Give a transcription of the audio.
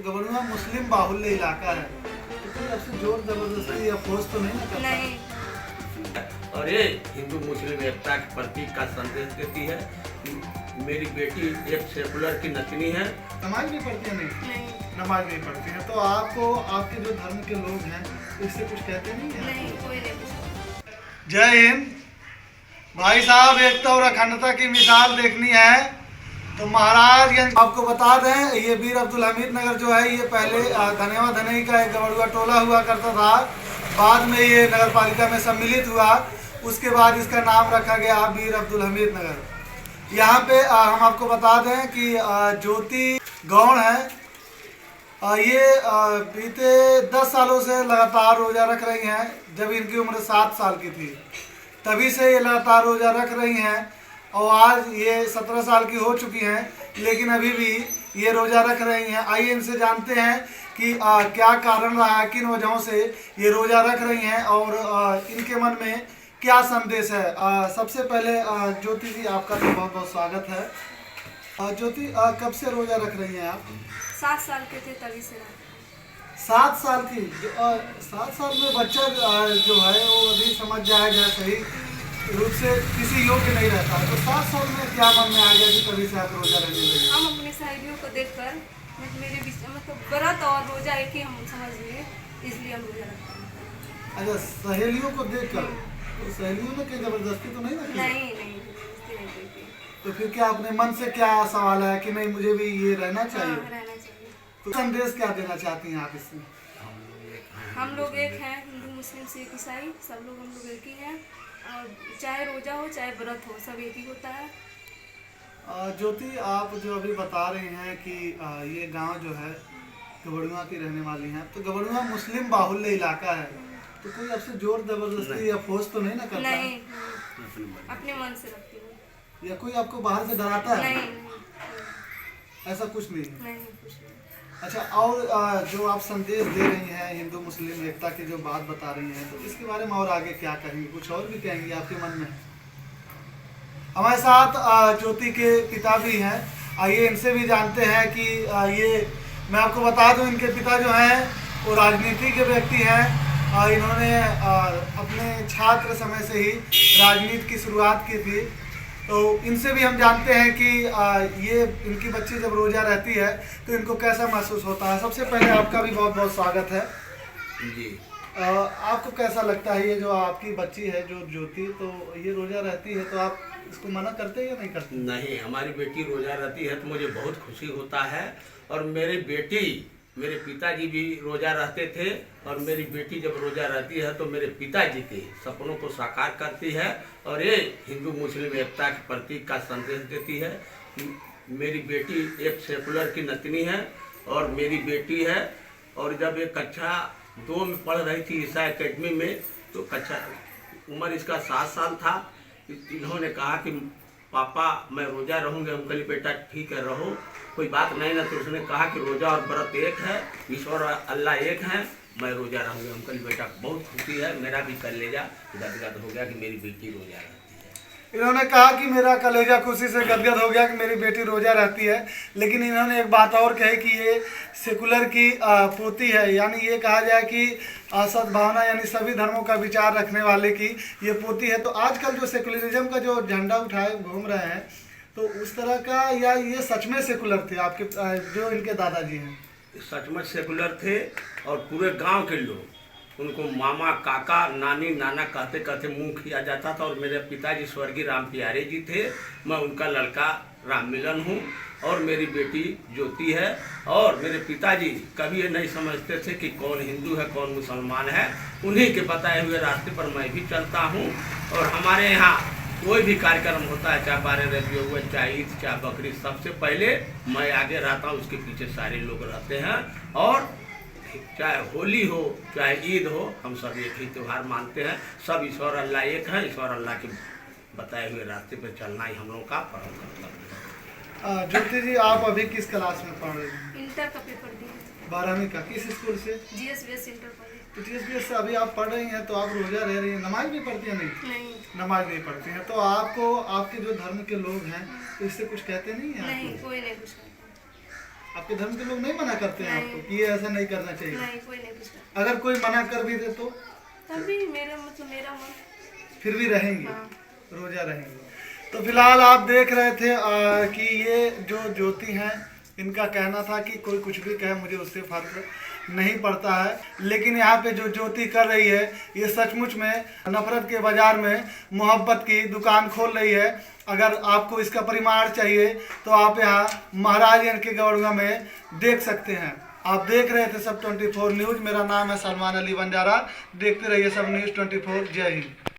तो गबड़ुआ मुस्लिम बाहुल्य इलाका है, तो कोई आपसे जोर जबरदस्ती या फोर्स तो नहीं ना करता? नहीं। और ये हिंदू मुस्लिम एकता के प्रतीक का संदेश देती है। मेरी बेटी एक सेकुलर की नतनी है। नमाज भी पढ़ती है? नहीं। नमाज नहीं पढ़ती है। तो आपको आपके जो धर्म के लोग हैं इससे कुछ कहते नहीं है? नहीं, कोई नहीं। जय हिंद भाई साहब, एकता और अखंडता की मिसाल देखनी है तो महाराजगंज आपको बता दें, ये वीर अब्दुल हमीद नगर जो है ये पहले धनेवा धनई का एक गबड़ुआ टोला हुआ करता था। बाद में ये नगर पालिका में सम्मिलित हुआ, उसके बाद इसका नाम रखा गया वीर अब्दुल हमीद नगर। यहाँ पे हम आपको बता दें कि ज्योति गौड़ है, ये बीते 10 सालों से लगातार रोज़ा रख रही हैं। जब इनकी उम्र 7 साल की थी तभी से ये लगातार रोज़ा रख रही हैं और आज ये 17 साल की हो चुकी हैं, लेकिन अभी भी ये रोज़ा रख रही हैं। आइए इनसे जानते हैं कि क्या कारण रहा है, किन वजहों से ये रोज़ा रख रही हैं और इनके मन में क्या संदेश है। सबसे पहले ज्योति जी आपका तो बहुत बहुत स्वागत है। ज्योति, कब से रोज़ा रख रही हैं आप? 7 साल के थे तभी से। 7 साल की? 7 साल में बच्चा जो है वो अभी समझ जाएगा, सही रूप से किसी योग्य नहीं रहता है। तो 7 साल में क्या मन में आ गया कि तभी से आप रोजा रखने लगे? हम अपनी सहेलियों को देखकर मेरे बीच मतलब व्रत और रोजा एक ही हम समझ लिए, इसलिए हम रोजा रखते हैं। अच्छा, सहेलियों को देखकर? तो सहेलियों ने कोई जबरदस्ती तो नहीं रखी? नहीं, जबरदस्ती नहीं कोई की। तो फिर क्या अपने मन से क्या सवाल है कि नहीं मुझे भी ये रहना चाहिए? हाँ, रहना चाहिए। तो संदेश क्या देना चाहती हैं आप इससे? हम लोग एक हैं, हिंदू मुस्लिम सिख ईसाई सब लोग हम लोग एक ही हैं, और चाहे रोजा हो चाहे व्रत हो सब एक ही होता है। ज्योति, आप जो अभी बता रही हैं कि ये गांव जो है गबड़ुआ की रहने वाली हैं, तो गबड़ुआ मुस्लिम बाहुल्य इलाका है, तो कोई आपसे जोर जबरदस्ती या फोर्स तो नहीं ना करता? नहीं, अपने मन से रखती हूँ। या कोई आपको बाहर से डराता है? नहीं, ऐसा कुछ नहीं है? नहीं, कुछ नहीं। अच्छा, और जो आप संदेश दे रही हैं हिंदू मुस्लिम एकता की जो बात बता रही हैं, तो इसके बारे में और आगे क्या कहेंगी? कुछ और भी कहेंगी आपके मन में? हमारे साथ ज्योति के पिता भी हैं, आइए इनसे भी जानते हैं कि ये मैं आपको बता दूं इनके पिता जो हैं वो राजनीति के व्यक्ति हैं। इन्होंने अपने छात्र समय से ही राजनीति की शुरुआत की थी, तो इनसे भी हम जानते हैं कि ये इनकी बच्ची जब रोज़ा रहती है तो इनको कैसा महसूस होता है। सबसे पहले आपका भी बहुत बहुत स्वागत है जी। आपको कैसा लगता है ये जो आपकी बच्ची है जो ज्योति, तो ये रोज़ा रहती है तो आप इसको मना करते हैं या नहीं करते? नहीं, हमारी बेटी रोजा रहती है तो मुझे बहुत खुशी होता है। और मेरे पिताजी भी रोजा रहते थे, और मेरी बेटी जब रोजा रहती है तो मेरे पिताजी के सपनों को साकार करती है और ये हिंदू मुस्लिम एकता के प्रतीक का संदेश देती है। मेरी बेटी एक सेकुलर की नतनी है और मेरी बेटी है, और जब ये कक्षा 2 में पढ़ रही थी ईसा एकेडमी में, तो उम्र इसका 7 साल था। इन्होंने कहा कि पापा मैं रोजा रहूँगा। हम कही बेटा ठीक है रहो, कोई बात नहीं ना। तो उसने कहा कि रोजा और व्रत एक है, ईश्वर अल्लाह एक है, मैं रोजा रहूँगा। हम कही बेटा बहुत खुशी है, मेरा भी कलेजा गदगद हो गया कि मेरी बेटी रोजा रहती है। इन्होंने कहा कि मेरा कलेजा खुशी से गदगद हो गया कि मेरी बेटी रोजा रहती है, लेकिन इन्होंने एक बात और कही कि ये सेकुलर की पोती है, यानी ये कहा जाए कि सद्भावना यानी सभी धर्मों का विचार रखने वाले की ये पोती है। तो आजकल जो सेकुलरिज्म का जो झंडा उठाए घूम रहे हैं, तो उस तरह का, या ये सच में सेकुलर थे आपके जो इनके दादाजी हैं? सचमुच सेकुलर थे, और पूरे गांव के लोग उनको मामा, काका, नानी, नाना कहते कहते मुंह खिया जाता था। और मेरे पिताजी स्वर्गीय राम प्यारे जी थे, मैं उनका लड़का राम मिलन हूँ, और मेरी बेटी ज्योति है। और मेरे पिताजी कभी ये नहीं समझते थे कि कौन हिंदू है कौन मुसलमान है, उन्हीं के बताए हुए रास्ते पर मैं भी चलता हूँ। और हमारे यहाँ कोई भी कार्यक्रम होता है, चाहे 12 रबी हुआ, चाहे ईद, चाहे बकरीद, सबसे पहले मैं आगे रहता हूँ, उसके पीछे सारे लोग रहते हैं। और चाहे होली हो चाहे ईद हो, हम सब एक ही त्यौहार मानते हैं। सब ईश्वर अल्लाह एक है, ईश्वर अल्लाह के बताए हुए रास्ते पर चलना ही हम लोगों का परम कर्तव्य है। ज्योति जी, आप अभी किस क्लास में पढ़ रही हैं? इंटर का पेपर दिए। 12वीं का? किस स्कूल से? GSBS इंटर पढ़ी। तो GSBS से अभी आप पढ़ रही हैं, तो आप रोजा रह रही हैं, नमाज भी पढ़ती हैं? नहीं, नमाज नहीं पढ़ती हैं। तो आपको आपके जो धर्म के लोग हैं तो इससे कुछ कहते नहीं हैं? नहीं, कोई नहीं कुछ कहता। आपके धर्म के लोग नहीं मना करते हैं नहीं। आपको कि ये ऐसा नहीं करना चाहिए? नहीं, कोई नहीं पूछता। अगर कोई मना कर भी दे तो तभी मेरा मन। फिर भी रहेंगे, हाँ। रोजा रहेंगे। तो फिलहाल आप देख रहे थे कि ये जो ज्योति हैं, इनका कहना था कि कोई कुछ भी कहे मुझे उससे फर्क नहीं पड़ता है, लेकिन यहाँ पे जो ज्योति कर रही है ये सचमुच में नफरत के बाजार में मोहब्बत की दुकान खोल रही है। अगर आपको इसका परिमाण चाहिए तो आप यहाँ महाराजगंज के गवड़ुआ में देख सकते हैं। आप देख रहे थे सब 24 न्यूज़। मेरा नाम है सलमान अली बंजारा। देखते रहिए सब न्यूज़ 24। जय हिंद।